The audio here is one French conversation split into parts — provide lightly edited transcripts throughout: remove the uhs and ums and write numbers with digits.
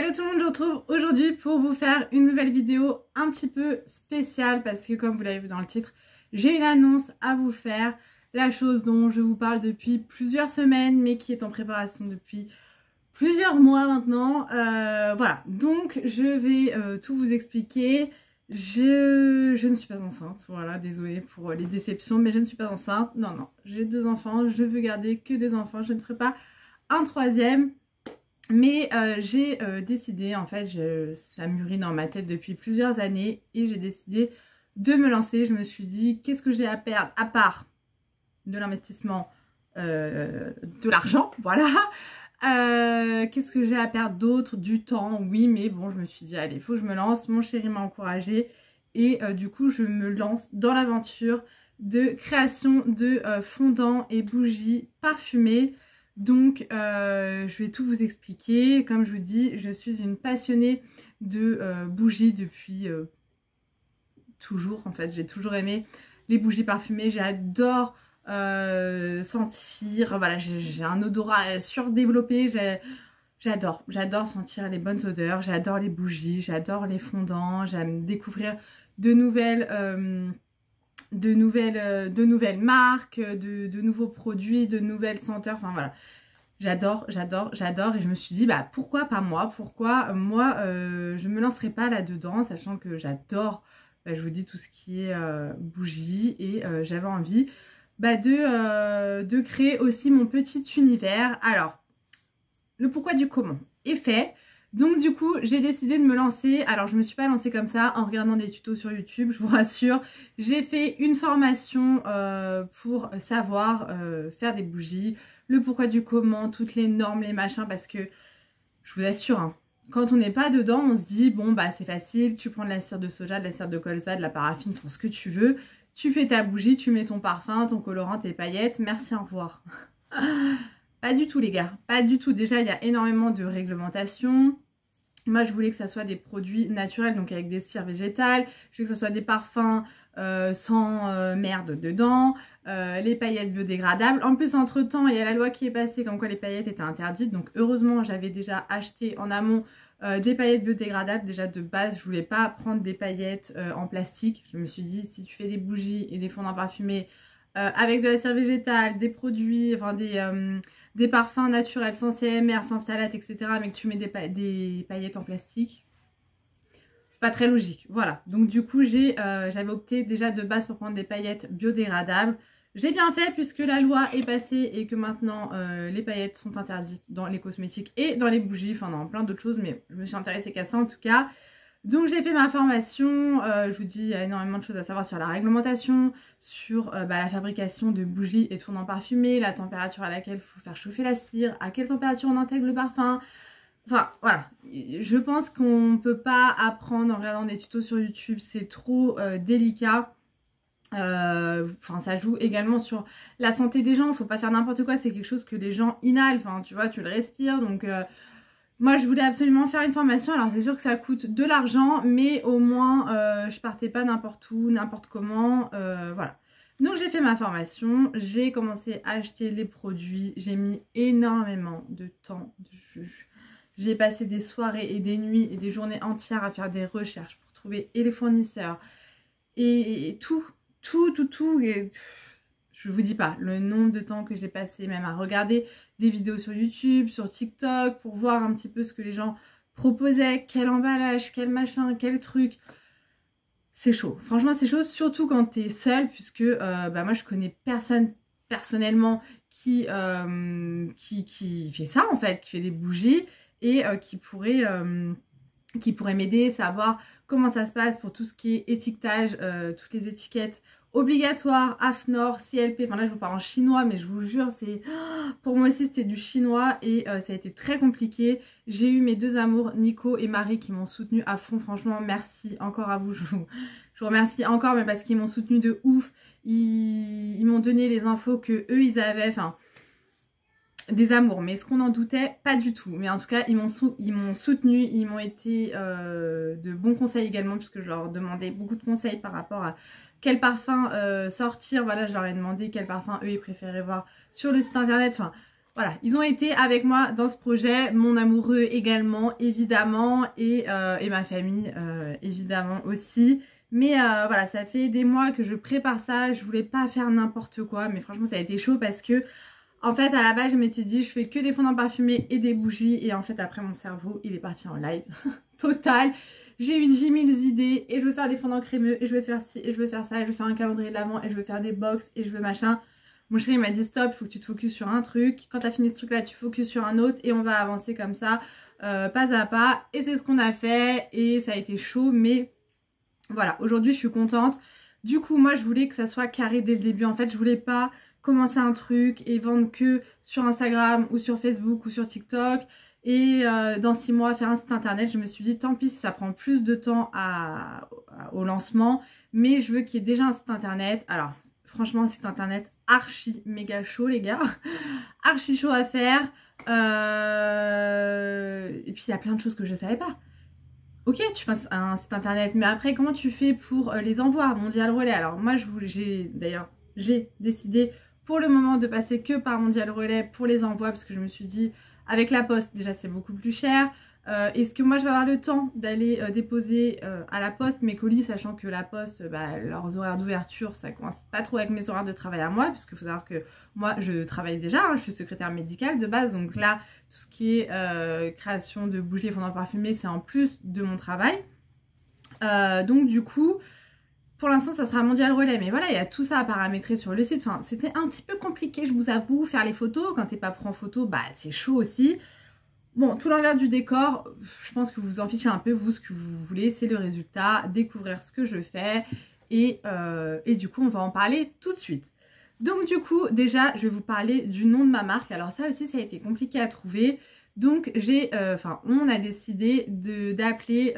Hello tout le monde, je vous retrouve aujourd'hui pour vous faire une nouvelle vidéo un petit peu spéciale parce que comme vous l'avez vu dans le titre, j'ai une annonce à vous faire. La chose dont je vous parle depuis plusieurs semaines mais qui est en préparation depuis plusieurs mois maintenant. Voilà, donc je vais tout vous expliquer. Je ne suis pas enceinte, voilà, désolée pour les déceptions, mais je ne suis pas enceinte. Non, non, j'ai 2 enfants, je veux garder que 2 enfants, je ne ferai pas un troisième. Mais j'ai décidé, en fait, ça mûrit dans ma tête depuis plusieurs années et j'ai décidé de me lancer. Je me suis dit, qu'est-ce que j'ai à perdre à part de l'investissement, de l'argent, voilà. Qu'est-ce que j'ai à perdre d'autre? Du temps, oui, mais bon, je me suis dit, allez, il faut que je me lance. Mon chéri m'a encouragée et du coup, je me lance dans l'aventure de création de fondants et bougies parfumées. Donc je vais tout vous expliquer. Comme je vous dis, je suis une passionnée de bougies depuis toujours. En fait, j'ai toujours aimé les bougies parfumées. J'adore sentir, voilà, j'ai un odorat surdéveloppé. J'adore sentir les bonnes odeurs. J'adore les bougies, j'adore les fondants. J'aime découvrir de nouvelles marques, de nouveaux produits, de nouvelles senteurs, enfin voilà. J'adore et je me suis dit bah pourquoi pas moi, pourquoi moi je me lancerai pas là-dedans, sachant que j'adore, je vous dis tout ce qui est bougies et j'avais envie de créer aussi mon petit univers. Alors, le pourquoi du comment est fait. Donc du coup, j'ai décidé de me lancer. Alors, je me suis pas lancée comme ça en regardant des tutos sur YouTube, je vous rassure. J'ai fait une formation pour savoir faire des bougies, le pourquoi du comment, toutes les normes, les machins, parce que je vous assure, hein, quand on n'est pas dedans, on se dit bon bah c'est facile, tu prends de la cire de soja, de la cire de colza, de la paraffine, enfin ce que tu veux, tu fais ta bougie, tu mets ton parfum, ton colorant, tes paillettes, merci, au revoir. Pas du tout les gars, pas du tout. Déjà il y a énormément de réglementations. Moi je voulais que ça soit des produits naturels, donc avec des cires végétales. Je voulais que ça soit des parfums sans merde dedans. Les paillettes biodégradables. En plus entre temps il y a la loi qui est passée comme quoi les paillettes étaient interdites. Donc heureusement j'avais déjà acheté en amont des paillettes biodégradables. Déjà de base je voulais pas prendre des paillettes en plastique. Je me suis dit si tu fais des bougies et des fondants parfumés avec de la cire végétale, des produits, enfin des parfums naturels sans CMR, sans phthalate, etc. mais que tu mets des paillettes en plastique, c'est pas très logique. Voilà, donc du coup j'avais opté déjà de base pour prendre des paillettes biodégradables. J'ai bien fait puisque la loi est passée et que maintenant les paillettes sont interdites dans les cosmétiques et dans les bougies, enfin dans plein d'autres choses, mais je me suis intéressée qu'à ça en tout cas. Donc j'ai fait ma formation, je vous dis il y a énormément de choses à savoir sur la réglementation, sur la fabrication de bougies et de fondants parfumés, la température à laquelle il faut faire chauffer la cire, à quelle température on intègre le parfum. Enfin voilà, je pense qu'on ne peut pas apprendre en regardant des tutos sur YouTube, c'est trop délicat. Enfin ça joue également sur la santé des gens, il ne faut pas faire n'importe quoi, c'est quelque chose que les gens inhalent, enfin tu vois, tu le respires donc... Moi je voulais absolument faire une formation, alors c'est sûr que ça coûte de l'argent, mais au moins je partais pas n'importe où, n'importe comment, voilà. Donc j'ai fait ma formation, j'ai commencé à acheter les produits, j'ai mis énormément de temps, j'ai passé des soirées et des nuits et des journées entières à faire des recherches pour trouver et les fournisseurs et tout, et... Je vous dis pas le nombre de temps que j'ai passé même à regarder des vidéos sur YouTube, sur TikTok, pour voir un petit peu ce que les gens proposaient, quel emballage, quel machin, quel truc. C'est chaud, franchement c'est chaud, surtout quand t'es seule, puisque moi je connais personne personnellement qui fait ça en fait, qui fait des bougies et qui pourrait m'aider, savoir comment ça se passe pour tout ce qui est étiquetage, toutes les étiquettes obligatoire, AFNOR, CLP, enfin là je vous parle en chinois mais je vous jure c'est pour moi aussi c'était du chinois et ça a été très compliqué. J'ai eu mes 2 amours, Nico et Marie, qui m'ont soutenue à fond, franchement merci encore à vous, je vous remercie encore, mais parce qu'ils m'ont soutenue de ouf, ils m'ont donné les infos que eux ils avaient, enfin des amours, mais est-ce qu'on en doutait? Pas du tout, mais en tout cas ils m'ont soutenu, ils m'ont été de bons conseils également, puisque je leur demandais beaucoup de conseils par rapport à quel parfum sortir. Voilà, je leur ai demandé quel parfum eux ils préféraient voir sur le site internet, enfin voilà, ils ont été avec moi dans ce projet, mon amoureux également, évidemment, et ma famille, évidemment aussi. Mais voilà, ça fait des mois que je prépare ça, je voulais pas faire n'importe quoi, mais franchement ça a été chaud parce que, en fait, à la base je m'étais dit, je fais que des fondants parfumés et des bougies, et en fait après mon cerveau, il est parti en live, total. J'ai eu 10 000 idées, et je veux faire des fondants crémeux, et je veux faire ci, et je veux faire ça, et je veux faire un calendrier de l'avant, et je veux faire des box, et je veux machin. Mon chéri m'a dit stop, il faut que tu te focuses sur un truc. Quand tu as fini ce truc là, tu focuses sur un autre et on va avancer comme ça, pas à pas. Et c'est ce qu'on a fait et ça a été chaud, mais voilà, aujourd'hui je suis contente. Du coup, moi je voulais que ça soit carré dès le début. En fait, je voulais pas commencer un truc et vendre que sur Instagram ou sur Facebook ou sur TikTok. Et dans 6 mois faire un site internet. Je me suis dit tant pis si ça prend plus de temps au lancement, mais je veux qu'il y ait déjà un site internet. Alors franchement, un site internet archi méga chaud les gars, archi chaud à faire, et puis il y a plein de choses que je savais pas. Ok, tu fais un site internet, mais après comment tu fais pour les envois Mondial Relais? Alors moi j'ai décidé pour le moment de passer que par Mondial Relais pour les envois, parce que je me suis dit avec la poste déjà c'est beaucoup plus cher. Est-ce que moi je vais avoir le temps d'aller déposer à la poste mes colis, sachant que la poste, leurs horaires d'ouverture ça coïncide pas trop avec mes horaires de travail à moi, puisqu'il faut savoir que moi je travaille déjà, hein, je suis secrétaire médicale de base, donc là tout ce qui est création de bougies et fondants parfumés c'est en plus de mon travail. Donc du coup pour l'instant ça sera Mondial Relais, mais voilà il y a tout ça à paramétrer sur le site. Enfin c'était un petit peu compliqué, je vous avoue. Faire les photos, quand t'es pas pro en photo, c'est chaud aussi. Bon, tout l'envers du décor, je pense que vous vous en fichez un peu, vous, ce que vous voulez, c'est le résultat, découvrir ce que je fais, et du coup, on va en parler tout de suite. Donc du coup, déjà, je vais vous parler du nom de ma marque. Alors ça aussi, ça a été compliqué à trouver. Donc on a décidé d'appeler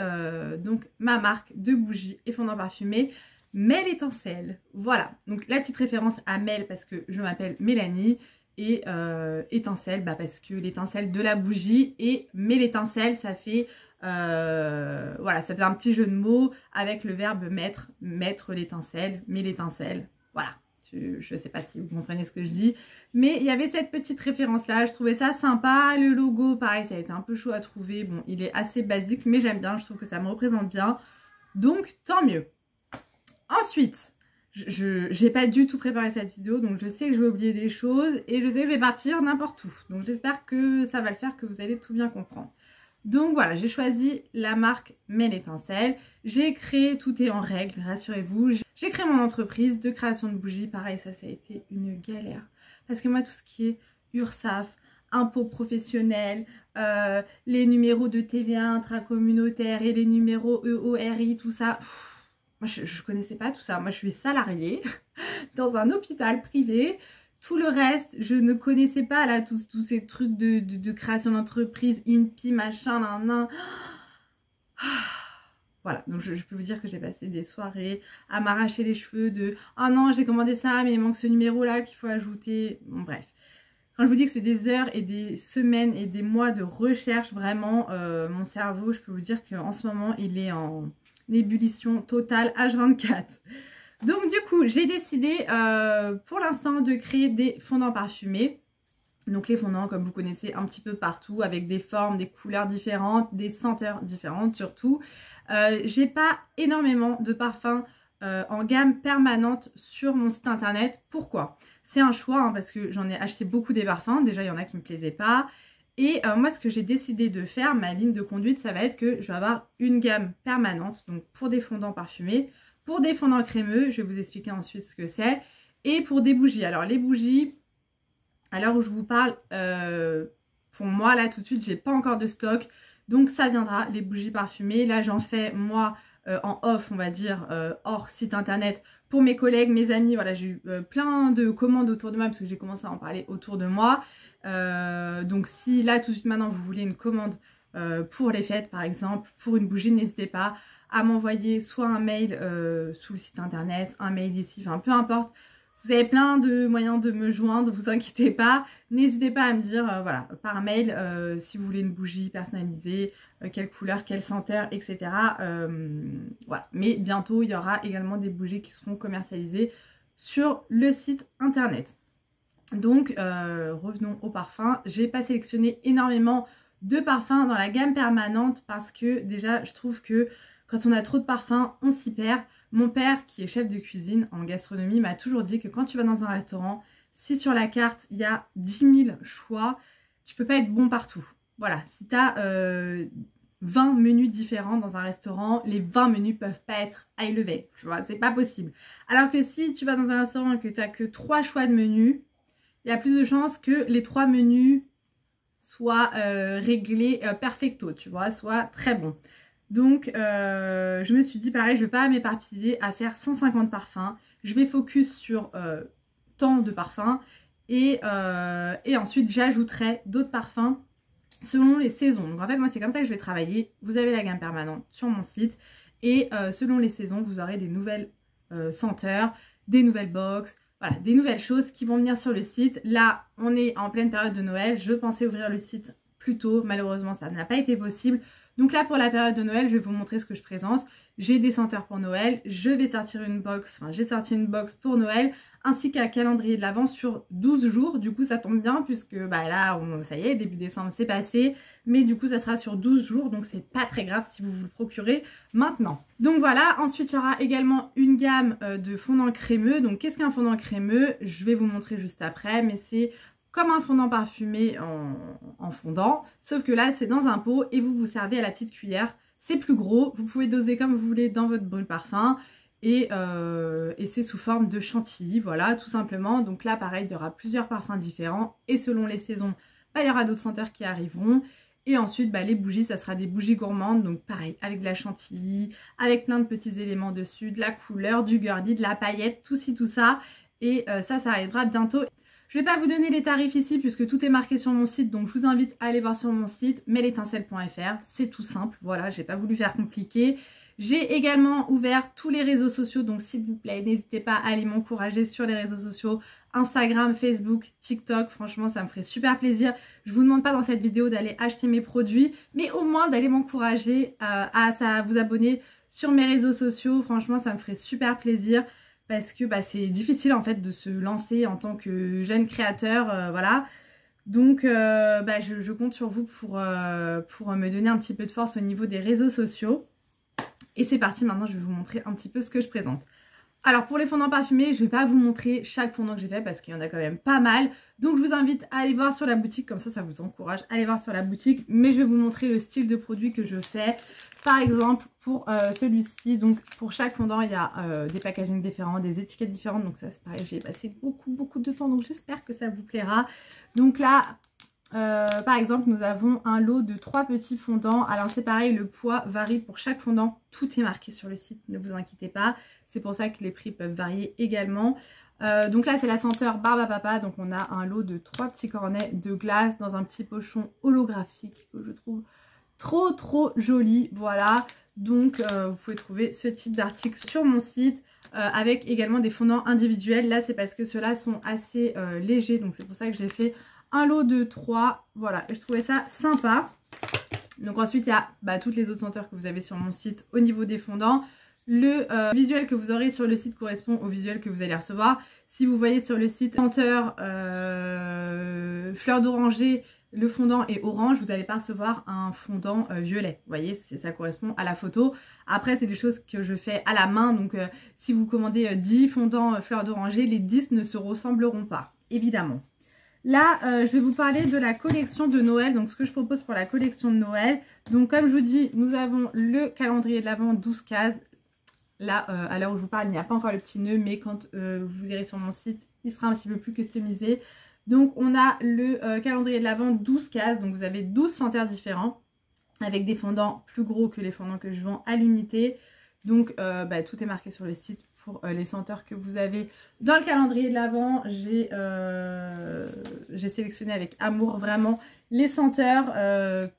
donc ma marque de bougies et fondants parfumés Mel Étincelle. Voilà, donc la petite référence à Mel parce que je m'appelle Mélanie. Et étincelle parce que l'étincelle de la bougie, et mais l'étincelle ça fait voilà, ça fait un petit jeu de mots avec le verbe mettre l'étincelle, mais l'étincelle, voilà. Je sais pas si vous comprenez ce que je dis, mais il y avait cette petite référence là, je trouvais ça sympa. Le logo pareil, ça a été un peu chaud à trouver, bon il est assez basique mais j'aime bien, je trouve que ça me représente bien, donc tant mieux. Ensuite j'ai pas du tout préparé cette vidéo, donc je sais que je vais oublier des choses et je sais que je vais partir n'importe où. Donc j'espère que ça va le faire, que vous allez tout bien comprendre. Donc voilà, j'ai choisi la marque Mel Étincelle. J'ai créé, tout est en règle, rassurez-vous. J'ai créé mon entreprise de création de bougies. Pareil, ça a été une galère. Parce que moi, tout ce qui est URSSAF, impôts professionnels, les numéros de TVA intracommunautaire et les numéros EORI, tout ça... Moi, je connaissais pas tout ça. Moi, je suis salariée dans un hôpital privé. Tout le reste, je ne connaissais pas là tous ces trucs de création d'entreprise, INPI, machin, nan. Voilà, donc je peux vous dire que j'ai passé des soirées à m'arracher les cheveux de « Ah non, j'ai commandé ça, mais il manque ce numéro-là qu'il faut ajouter. » Bon, bref. Quand je vous dis que c'est des heures et des semaines et des mois de recherche, vraiment, mon cerveau, je peux vous dire qu'en ce moment, il est en... ébullition totale H24. Donc du coup j'ai décidé pour l'instant de créer des fondants parfumés. Donc les fondants comme vous connaissez un petit peu partout, avec des formes, des couleurs différentes, des senteurs différentes surtout. J'ai pas énormément de parfums en gamme permanente sur mon site internet. Pourquoi? C'est un choix hein, parce que j'en ai acheté beaucoup des parfums. Déjà il y en a qui me plaisaient pas. Et moi ce que j'ai décidé de faire, ma ligne de conduite, ça va être que je vais avoir une gamme permanente, donc pour des fondants parfumés, pour des fondants crémeux, je vais vous expliquer ensuite ce que c'est, et pour des bougies. Alors les bougies, à l'heure où je vous parle, pour moi là tout de suite j'ai pas encore de stock, donc ça viendra, les bougies parfumées. Là j'en fais moi en off, on va dire, hors site internet, pour mes collègues, mes amis. Voilà, j'ai eu plein de commandes autour de moi parce que j'ai commencé à en parler autour de moi. Donc si là tout de suite maintenant vous voulez une commande pour les fêtes par exemple, pour une bougie, n'hésitez pas à m'envoyer soit un mail sous le site internet, un mail ici, enfin peu importe. Vous avez plein de moyens de me joindre, vous inquiétez pas. N'hésitez pas à me dire voilà, par mail si vous voulez une bougie personnalisée, quelle couleur, quelle senteur, etc. Voilà. Mais bientôt il y aura également des bougies qui seront commercialisées sur le site internet. Donc revenons au parfum. J'ai pas sélectionné énormément de parfums dans la gamme permanente parce que déjà je trouve que quand on a trop de parfums, on s'y perd. Mon père, qui est chef de cuisine en gastronomie, m'a toujours dit que quand tu vas dans un restaurant, si sur la carte il y a 10 000 choix, tu peux pas être bon partout. Voilà, si tu as 20 menus différents dans un restaurant, les 20 menus peuvent pas être high level, tu vois, c'est pas possible. Alors que si tu vas dans un restaurant et que tu n'as que 3 choix de menus, il y a plus de chances que les 3 menus soient réglés perfecto, tu vois, soient très bons. Donc je me suis dit pareil, je ne vais pas m'éparpiller à faire 150 parfums. Je vais focus sur tant de parfums et ensuite j'ajouterai d'autres parfums selon les saisons. Donc en fait moi c'est comme ça que je vais travailler. Vous avez la gamme permanente sur mon site et selon les saisons vous aurez des nouvelles senteurs, des nouvelles box, voilà, des nouvelles choses qui vont venir sur le site. Là on est en pleine période de Noël, je pensais ouvrir le site plus tôt, malheureusement ça n'a pas été possible. Donc là pour la période de Noël je vais vous montrer ce que je présente. J'ai des senteurs pour Noël, je vais sortir une box, enfin j'ai sorti une box pour Noël, ainsi qu'un calendrier de l'Avent sur 12 jours. Du coup ça tombe bien puisque bah là ça y est, début décembre c'est passé, mais du coup ça sera sur 12 jours, donc c'est pas très grave si vous vous le procurez maintenant. Donc voilà, ensuite il y aura également une gamme de fondants crémeux. Donc qu'est-ce qu'un fondant crémeux? Je vais vous montrer juste après, mais c'est comme un fondant parfumé en fondant, sauf que là c'est dans un pot et vous vous servez à la petite cuillère. C'est plus gros, vous pouvez doser comme vous voulez dans votre brûle parfum et c'est sous forme de chantilly, voilà, tout simplement. Donc là pareil, il y aura plusieurs parfums différents et selon les saisons, bah, il y aura d'autres senteurs qui arriveront. Et ensuite, bah, les bougies, ça sera des bougies gourmandes, donc pareil, avec de la chantilly, avec plein de petits éléments dessus, de la couleur, du girly, de la paillette, tout ci, tout ça. Et ça arrivera bientôt. Je ne vais pas vous donner les tarifs ici puisque tout est marqué sur mon site, donc je vous invite à aller voir sur mon site melétincelle.fr, c'est tout simple, voilà, j'ai pas voulu faire compliqué. J'ai également ouvert tous les réseaux sociaux, donc s'il vous plaît, n'hésitez pas à aller m'encourager sur les réseaux sociaux, Instagram, Facebook, TikTok, franchement ça me ferait super plaisir. Je vous demande pas dans cette vidéo d'aller acheter mes produits, mais au moins d'aller m'encourager à vous abonner sur mes réseaux sociaux, franchement ça me ferait super plaisir. Parce que bah, c'est difficile en fait de se lancer en tant que jeune créateur, voilà. Donc bah, je compte sur vous pour me donner un petit peu de force au niveau des réseaux sociaux. Et c'est parti, maintenant je vais vous montrer un petit peu ce que je présente. Alors pour les fondants parfumés, je ne vais pas vous montrer chaque fondant que j'ai fait parce qu'il y en a quand même pas mal. Donc je vous invite à aller voir sur la boutique, comme ça vous encourage à aller voir sur la boutique. Mais je vais vous montrer le style de produit que je fais. Par exemple pour celui-ci, donc pour chaque fondant il y a des packagings différents, des étiquettes différentes. Donc ça c'est pareil, j'ai passé beaucoup de temps, donc j'espère que ça vous plaira. Donc là... par exemple, nous avons un lot de 3 petits fondants. Alors c'est pareil, le poids varie pour chaque fondant. Tout est marqué sur le site, ne vous inquiétez pas. C'est pour ça que les prix peuvent varier également. Donc là, c'est la senteur Barbe à Papa. Donc on a un lot de 3 petits cornets de glace dans un petit pochon holographique que je trouve trop joli. Voilà, donc vous pouvez trouver ce type d'article sur mon site. Avec également des fondants individuels. Là, c'est parce que ceux-là sont assez légers. Donc c'est pour ça que j'ai fait... un lot de 3, voilà, et je trouvais ça sympa. Donc ensuite, il y a toutes les autres senteurs que vous avez sur mon site au niveau des fondants. Le visuel que vous aurez sur le site correspond au visuel que vous allez recevoir. Si vous voyez sur le site senteur fleur d'oranger, le fondant est orange, vous n'allez pas recevoir un fondant violet. Vous voyez, ça correspond à la photo. Après, c'est des choses que je fais à la main. Donc si vous commandez 10 fondants fleur d'oranger, les 10 ne se ressembleront pas, évidemment. Là, je vais vous parler de la collection de Noël, donc ce que je propose pour la collection de Noël. Donc comme je vous dis, nous avons le calendrier de l'Avent 12 cases. Là, à l'heure où je vous parle, il n'y a pas encore le petit nœud, mais quand vous irez sur mon site, il sera un petit peu plus customisé. Donc on a le calendrier de l'Avent 12 cases, donc vous avez 12 senteurs différents, avec des fondants plus gros que les fondants que je vends à l'unité. Donc tout est marqué sur le site pour les senteurs que vous avez dans le calendrier de l'Avent. J'ai sélectionné avec amour vraiment les senteurs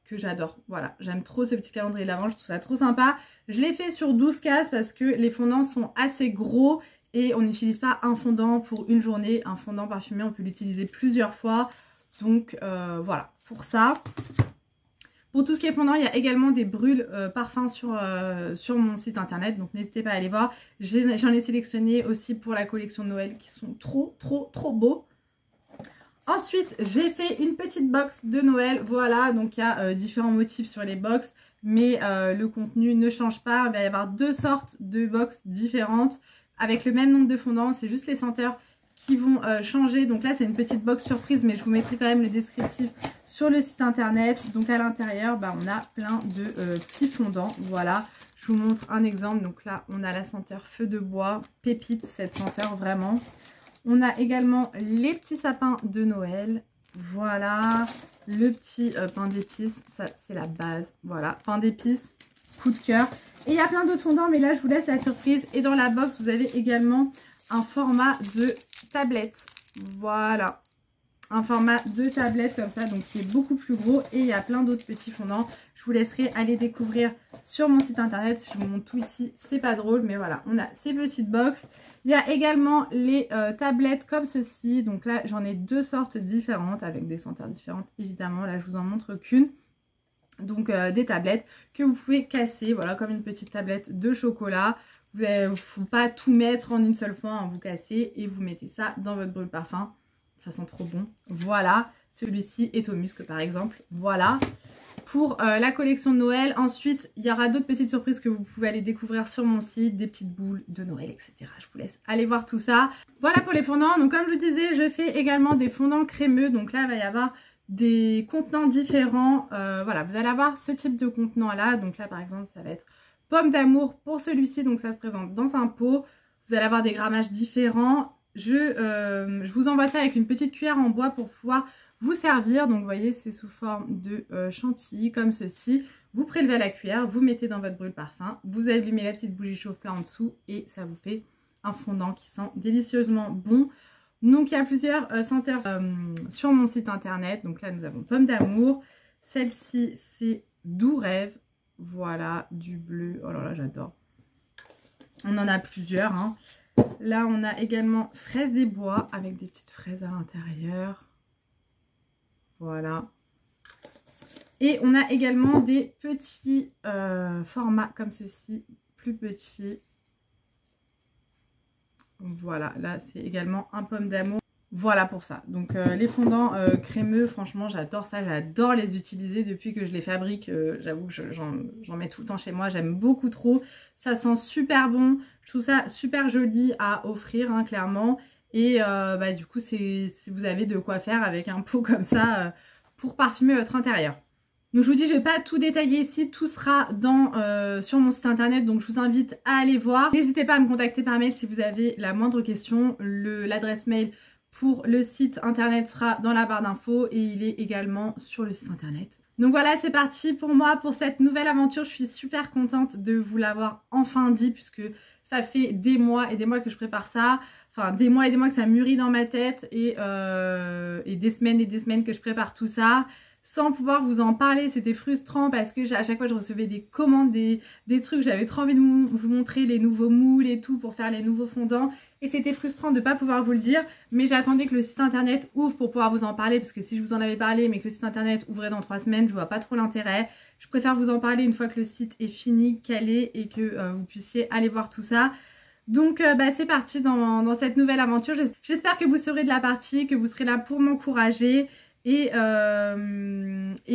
que j'adore. Voilà, j'aime trop ce petit calendrier de l'Avent, je trouve ça trop sympa. Je l'ai fait sur 12 cases parce que les fondants sont assez gros et on n'utilise pas un fondant pour une journée. Un fondant parfumé, on peut l'utiliser plusieurs fois. Donc voilà, pour ça... Pour tout ce qui est fondant, il y a également des brûles parfums sur mon site internet, donc n'hésitez pas à aller voir. J'en ai sélectionné aussi pour la collection de Noël qui sont trop beaux. Ensuite, j'ai fait une petite box de Noël. Voilà, donc il y a différents motifs sur les box, mais le contenu ne change pas. Il va y avoir 2 sortes de box différentes avec le même nombre de fondants. C'est juste les senteurs qui vont changer. Donc là, c'est une petite box surprise, mais je vous mettrai quand même le descriptif sur le site internet. Donc à l'intérieur, on a plein de petits fondants. Voilà, je vous montre un exemple. Donc là, on a la senteur feu de bois, pépite, cette senteur vraiment. On a également les petits sapins de Noël. Voilà, le petit pain d'épices, ça c'est la base. Voilà, pain d'épices, coup de cœur. Et il y a plein d'autres fondants, mais là je vous laisse la surprise. Et dans la box, vous avez également un format de tablette. Voilà, un format de tablette comme ça, donc qui est beaucoup plus gros. Et il y a plein d'autres petits fondants. Je vous laisserai aller découvrir sur mon site internet. Je vous montre tout ici, c'est pas drôle, mais voilà, on a ces petites box. Il y a également les tablettes comme ceci. Donc là, j'en ai 2 sortes différentes avec des senteurs différentes, évidemment. Là, je vous en montre qu'une. Donc des tablettes que vous pouvez casser, voilà, comme une petite tablette de chocolat. Il ne faut pas tout mettre en une seule fois, hein, vous cassez et vous mettez ça dans votre brûle parfum. Ça sent trop bon. Voilà, celui-ci est au musc par exemple. Voilà pour la collection de Noël. Ensuite, il y aura d'autres petites surprises que vous pouvez aller découvrir sur mon site, des petites boules de Noël, etc. Je vous laisse aller voir tout ça. Voilà pour les fondants. Donc comme je vous disais, je fais également des fondants crémeux. Donc là, il va y avoir des contenants différents. Voilà, vous allez avoir ce type de contenant là. Donc là, par exemple, ça va être pomme d'amour pour celui-ci. Donc ça se présente dans un pot. Vous allez avoir des grammages différents. Je vous envoie ça avec une petite cuillère en bois pour pouvoir vous servir. Donc vous voyez, c'est sous forme de chantilly comme ceci. Vous prélevez à la cuillère, vous mettez dans votre brûle parfum, vous allumez la petite bougie chauffe plat en dessous et ça vous fait un fondant qui sent délicieusement bon. Donc il y a plusieurs senteurs sur mon site internet. Donc là nous avons pomme d'amour, celle-ci c'est doux rêve, voilà, du bleu, oh là là j'adore. On en a plusieurs, hein. Là on a également fraise des bois avec des petites fraises à l'intérieur. Voilà. Et on a également des petits formats comme ceci, plus petits. Voilà, là c'est également un pomme d'amour. Voilà pour ça. Donc les fondants crémeux, franchement j'adore ça, j'adore les utiliser depuis que je les fabrique. J'avoue que j'en mets tout le temps chez moi, j'aime beaucoup trop. Ça sent super bon, je trouve ça super joli à offrir, hein, clairement. Et du coup, vous avez de quoi faire avec un pot comme ça pour parfumer votre intérieur. Donc je vous dis, je ne vais pas tout détailler ici, tout sera sur mon site internet, donc je vous invite à aller voir. N'hésitez pas à me contacter par mail si vous avez la moindre question. L'adresse mail pour le site internet sera dans la barre d'infos et il est également sur le site internet. Donc voilà, c'est parti pour moi pour cette nouvelle aventure. Je suis super contente de vous l'avoir enfin dit puisque ça fait des mois et des mois que je prépare ça. Enfin, des mois et des mois que ça mûrit dans ma tête et des semaines que je prépare tout ça. Sans pouvoir vous en parler, c'était frustrant parce que à chaque fois je recevais des commandes, des trucs, j'avais trop envie de vous montrer les nouveaux moules et tout pour faire les nouveaux fondants. Et c'était frustrant de ne pas pouvoir vous le dire, mais j'attendais que le site internet ouvre pour pouvoir vous en parler parce que si je vous en avais parlé mais que le site internet ouvrait dans 3 semaines, je vois pas trop l'intérêt. Je préfère vous en parler une fois que le site est fini, calé et que vous puissiez aller voir tout ça. Donc c'est parti dans cette nouvelle aventure. J'espère que vous serez de la partie, que vous serez là pour m'encourager et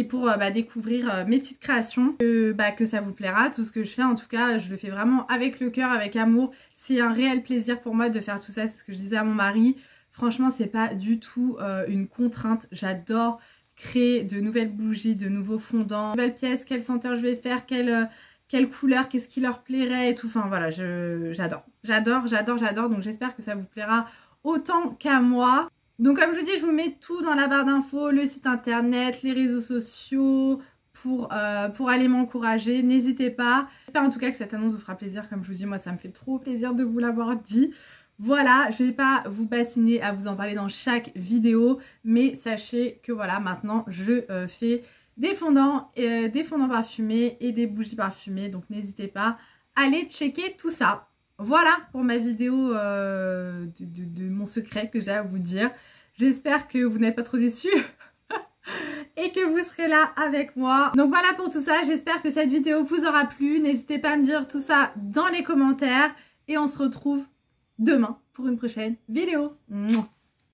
pour découvrir mes petites créations, que ça vous plaira, tout ce que je fais. En tout cas, je le fais vraiment avec le cœur, avec amour. C'est un réel plaisir pour moi de faire tout ça, c'est ce que je disais à mon mari. Franchement, c'est pas du tout une contrainte. J'adore créer de nouvelles bougies, de nouveaux fondants, de nouvelles pièces, quelle senteur je vais faire, quelle couleur, qu'est-ce qui leur plairait et tout. Enfin voilà, j'adore. Donc j'espère que ça vous plaira autant qu'à moi. Donc comme je vous dis, je vous mets tout dans la barre d'infos, le site internet, les réseaux sociaux pour aller m'encourager. N'hésitez pas. J'espère en tout cas que cette annonce vous fera plaisir. Comme je vous dis, moi ça me fait trop plaisir de vous l'avoir dit. Voilà, je ne vais pas vous bassiner à vous en parler dans chaque vidéo, mais sachez que voilà, maintenant je fais des fondants parfumés et des bougies parfumées. Donc n'hésitez pas à aller checker tout ça. Voilà pour ma vidéo de mon secret que j'ai à vous dire. J'espère que vous n'êtes pas trop déçus et que vous serez là avec moi. Donc voilà pour tout ça. J'espère que cette vidéo vous aura plu. N'hésitez pas à me dire tout ça dans les commentaires. Et on se retrouve demain pour une prochaine vidéo. Mouah.